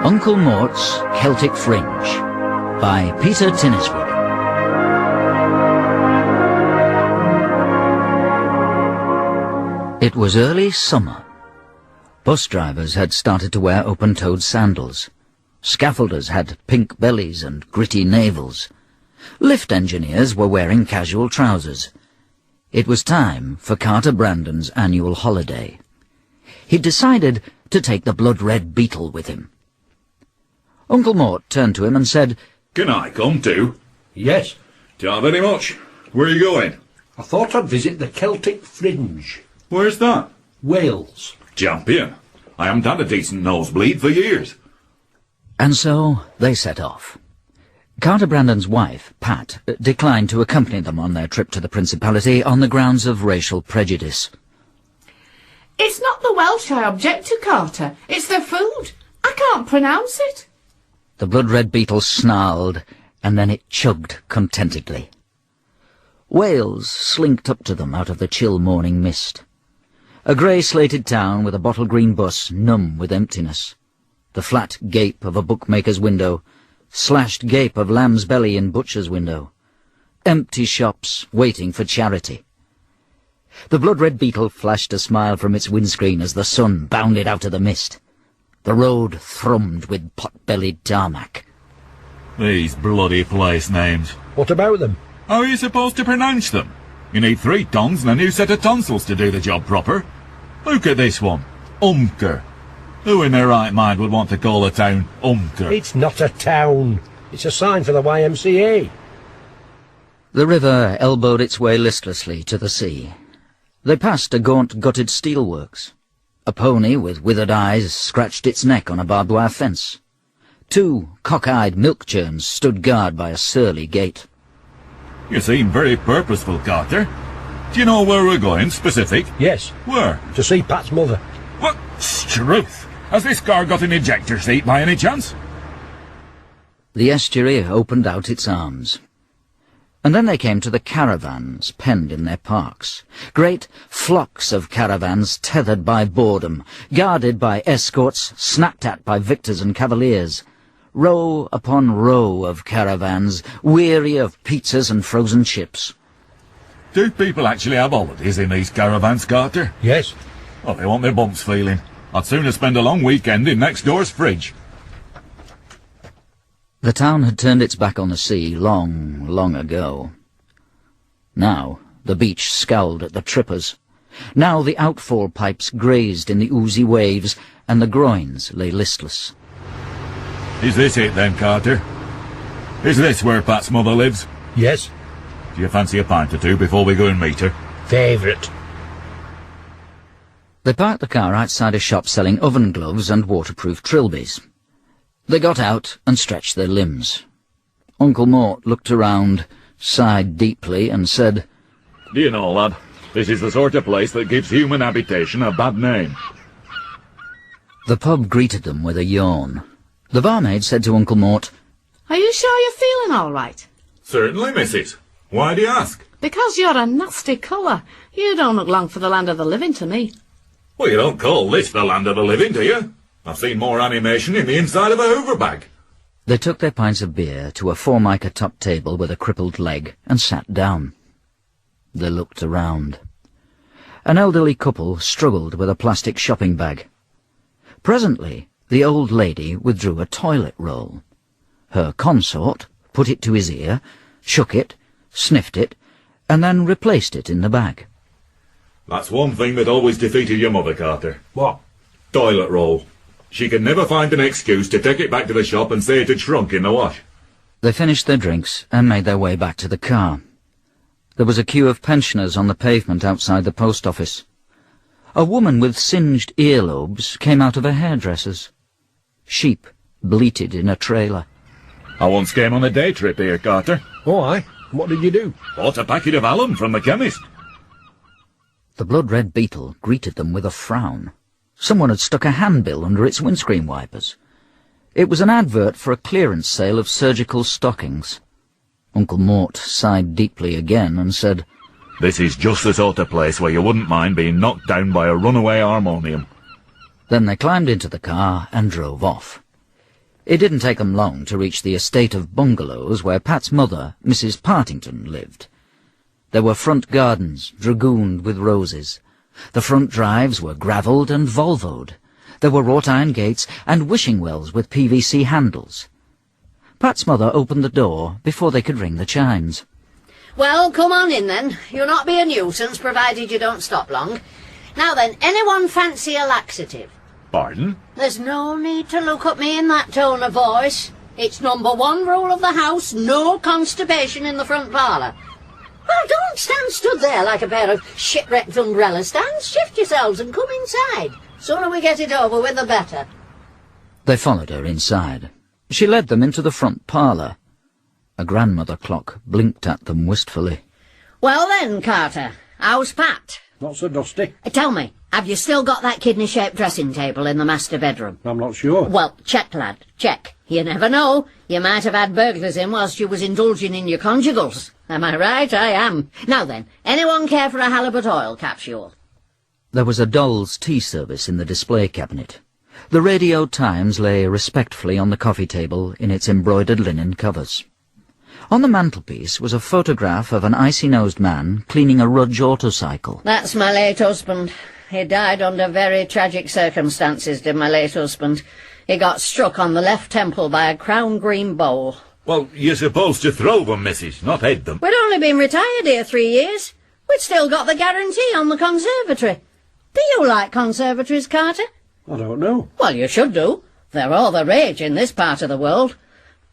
Uncle Mort's Celtic Fringe by Peter Tinniswood. It was early summer. Bus drivers had started to wear open-toed sandals. Scaffolders had pink bellies and gritty navels. Lift engineers were wearing casual trousers. It was time for Carter Brandon's annual holiday. He decided to take the blood-red beetle with him. Uncle Mort turned to him and said, "Can I come too?" "Yes." "Don't very much. Where are you going?" "I thought I'd visit the Celtic Fringe." "Where's that?" "Wales." "Champion. I haven't had a decent nosebleed for years." And so they set off. Carter Brandon's wife, Pat, declined to accompany them on their trip to the Principality on the grounds of racial prejudice. "It's not the Welsh I object to, Carter. It's their food. I can't pronounce it." The blood-red beetle snarled, and then it chugged contentedly. Wales slinked up to them out of the chill morning mist. A grey-slated town with a bottle-green bus numb with emptiness. The flat gape of a bookmaker's window, slashed gape of lamb's belly in butcher's window. Empty shops waiting for charity. The blood-red beetle flashed a smile from its windscreen as the sun bounded out of the mist. The road thrummed with pot-bellied tarmac. These bloody place names. "What about them?" How are you supposed to pronounce them? You need 3 tongues and a new set of tonsils to do the job proper. Look at this one. Umker. Who in their right mind would want to call a town Umker? "It's not a town. It's a sign for the YMCA. The river elbowed its way listlessly to the sea. They passed a gaunt gutted steelworks. A pony with withered eyes scratched its neck on a barbed wire fence. 2 cock-eyed milk churns stood guard by a surly gate. You seem very purposeful, Carter. Do you know where we're going, specific? "Yes, Where? to see Pat's mother." What? Struth! Has this car got an ejector seat by any chance? The estuary opened out its arms. And then they came to the caravans penned in their parks. Great flocks of caravans tethered by boredom, guarded by escorts, snapped at by victors and cavaliers. Row upon row of caravans, weary of pizzas and frozen chips. Do people actually have holidays in these caravans, Carter? "Yes." Well, they want their bumps feeling. I'd sooner spend a long weekend in next door's fridge. The town had turned its back on the sea long, long ago. Now the beach scowled at the trippers. Now the outfall pipes grazed in the oozy waves, and the groins lay listless. Is this it then, Carter? Is this where Pat's mother lives? "Yes." Do you fancy a pint or two before we go and meet her? "Favourite." They parked the car outside a shop selling oven gloves and waterproof trilbies. They got out and stretched their limbs. Uncle Mort looked around, sighed deeply, and said, Do you know, lad, this is the sort of place that gives human habitation a bad name. The pub greeted them with a yawn. The barmaid said to Uncle Mort, "Are you sure you're feeling all right?" Certainly, missus. Why do you ask? "Because you're a nasty colour. You don't look long for the land of the living to me." Well, you don't call this the land of the living, do you? I've seen more animation in the inside of a Hoover bag. They took their pints of beer to a formica-topped table with a crippled leg and sat down. They looked around. An elderly couple struggled with a plastic shopping bag. Presently, the old lady withdrew a toilet roll. Her consort put it to his ear, shook it, sniffed it, and then replaced it in the bag. That's one thing that always defeated your mother, Carter. "What?" Toilet roll. She could never find an excuse to take it back to the shop and say it had shrunk in the wash. They finished their drinks and made their way back to the car. There was a queue of pensioners on the pavement outside the post office. A woman with singed earlobes came out of a hairdresser's. Sheep bleated in a trailer. I once came on a day trip here, Carter. "Oh, aye. What did you do?" Bought a packet of alum from the chemist. The blood-red beetle greeted them with a frown. Someone had stuck a handbill under its windscreen wipers. It was an advert for a clearance sale of surgical stockings. Uncle Mort sighed deeply again and said, This is just the sort of place where you wouldn't mind being knocked down by a runaway harmonium. Then they climbed into the car and drove off. It didn't take them long to reach the estate of bungalows where Pat's mother, Mrs. Partington, lived. There were front gardens, dragooned with roses. The front drives were gravelled and volvoed. There were wrought-iron gates and wishing wells with PVC handles. Pat's mother opened the door before they could ring the chimes. Well, come on in then. You'll not be a nuisance, provided you don't stop long. Now then, anyone fancy a laxative? Pardon? There's no need to look at me in that tone of voice. It's #1 rule of the house, no constipation in the front parlour. Well, don't stand stood there like a pair of shipwrecked umbrella stands. Shift yourselves and come inside. Sooner we get it over with, the better. They followed her inside. She led them into the front parlour. A grandmother clock blinked at them wistfully. Well then, Carter, how's Pat? Not so dusty. Tell me, have you still got that kidney-shaped dressing table in the master bedroom? I'm not sure. Well, check, lad, check. You never know. You might have had burglars in whilst you was indulging in your conjugals. Am I right? I am. Now then, anyone care for a halibut oil capsule? There was a doll's tea service in the display cabinet. The Radio Times lay respectfully on the coffee table in its embroidered linen covers. On the mantelpiece was a photograph of an icy-nosed man cleaning a Rudge autocycle. That's my late husband. He died under very tragic circumstances, did my late husband. He got struck on the left temple by a crown green bowl. Well, you're supposed to throw them, missus, not head them. We'd only been retired here 3 years. We'd still got the guarantee on the conservatory. Do you like conservatories, Carter? I don't know. Well, you should do. They're all the rage in this part of the world.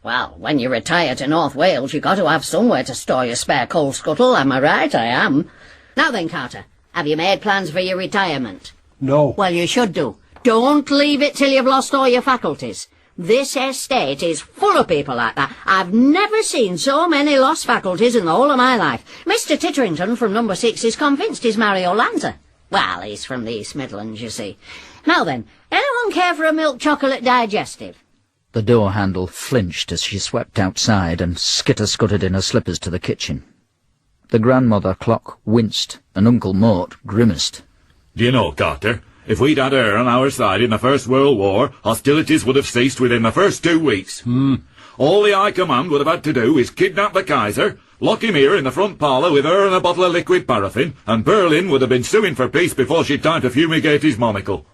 Well, when you retire to North Wales, you got to have somewhere to store your spare coal scuttle, am I right? I am. Now then, Carter, have you made plans for your retirement? No. Well, you should do. Don't leave it till you've lost all your faculties. This estate is full of people like that. I've never seen so many lost faculties in the whole of my life. Mr. Titterington from number 6 is convinced he's Mario Lanza. Well, he's from the East Midlands, you see. Now then, anyone care for a milk chocolate digestive? The door handle flinched as she swept outside and skitter-scuttered in her slippers to the kitchen. The grandmother clock winced and Uncle Mort grimaced. Do you know, Carter, if we'd had her on our side in the First World War, hostilities would have ceased within the first 2 weeks. All the High Command would have had to do is kidnap the Kaiser, lock him here in the front parlour with her and a bottle of liquid paraffin, and Berlin would have been suing for peace before she'd time to fumigate his monocle.